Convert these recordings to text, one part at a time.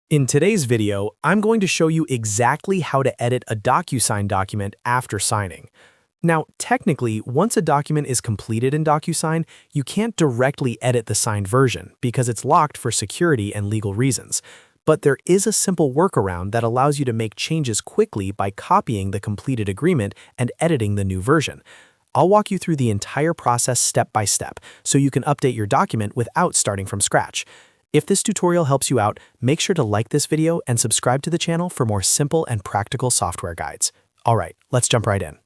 In today's video, I'm going to show you exactly how to edit a DocuSign document after signing. Now, technically, once a document is completed in DocuSign, you can't directly edit the signed version because it's locked for security and legal reasons. But there is a simple workaround that allows you to make changes quickly by copying the completed agreement and editing the new version. I'll walk you through the entire process step by step so you can update your document without starting from scratch. If this tutorial helps you out, make sure to like this video and subscribe to the channel for more simple and practical software guides. Alright, let's jump right in.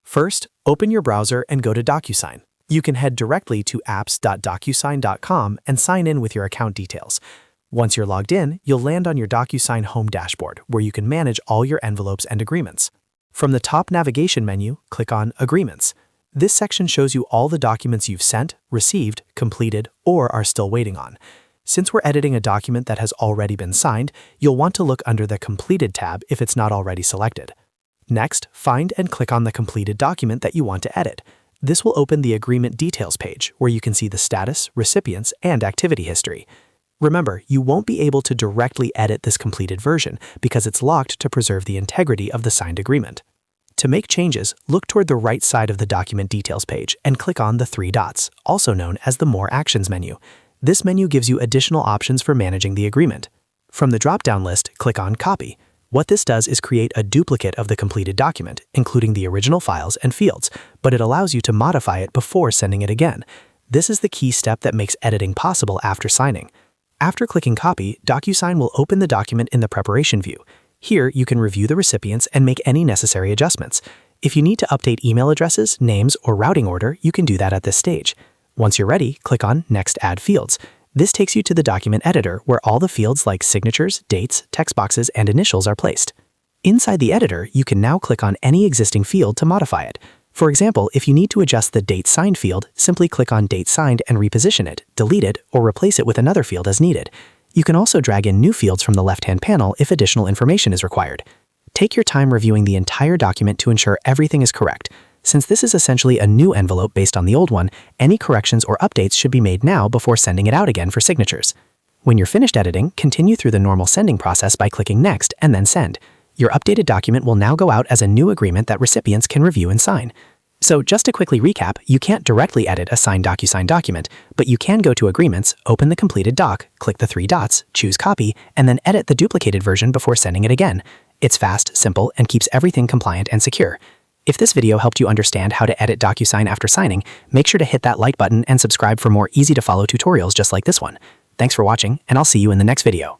First, open your browser and go to DocuSign. You can head directly to apps.docusign.com and sign in with your account details. Once you're logged in, you'll land on your DocuSign home dashboard, where you can manage all your envelopes and agreements. From the top navigation menu, click on Agreements. This section shows you all the documents you've sent, received, completed, or are still waiting on. Since we're editing a document that has already been signed, you'll want to look under the Completed tab if it's not already selected. Next, find and click on the completed document that you want to edit. This will open the Agreement Details page, where you can see the status, recipients, and activity history. Remember, you won't be able to directly edit this completed version because it's locked to preserve the integrity of the signed agreement. To make changes, look toward the right side of the Document Details page and click on the three dots, also known as the More Actions menu. This menu gives you additional options for managing the agreement. From the drop-down list, click on Copy. What this does is create a duplicate of the completed document, including the original files and fields, but it allows you to modify it before sending it again. This is the key step that makes editing possible after signing. After clicking Copy, DocuSign will open the document in the Preparation view. Here, you can review the recipients and make any necessary adjustments. If you need to update email addresses, names, or routing order, you can do that at this stage. Once you're ready, click on Next Add Fields. This takes you to the document editor where all the fields like signatures, dates, text boxes, and initials are placed. Inside the editor, you can now click on any existing field to modify it. For example, if you need to adjust the Date Signed field, simply click on Date Signed and reposition it, delete it, or replace it with another field as needed. You can also drag in new fields from the left-hand panel if additional information is required. Take your time reviewing the entire document to ensure everything is correct. Since this is essentially a new envelope based on the old one, any corrections or updates should be made now before sending it out again for signatures. When you're finished editing, continue through the normal sending process by clicking Next and then Send. Your updated document will now go out as a new agreement that recipients can review and sign. So just to quickly recap, you can't directly edit a signed DocuSign document, but you can go to Agreements, open the completed doc, click the three dots, choose Copy, and then edit the duplicated version before sending it again. It's fast, simple, and keeps everything compliant and secure. If this video helped you understand how to edit DocuSign after signing, make sure to hit that like button and subscribe for more easy-to-follow tutorials just like this one. Thanks for watching, and I'll see you in the next video.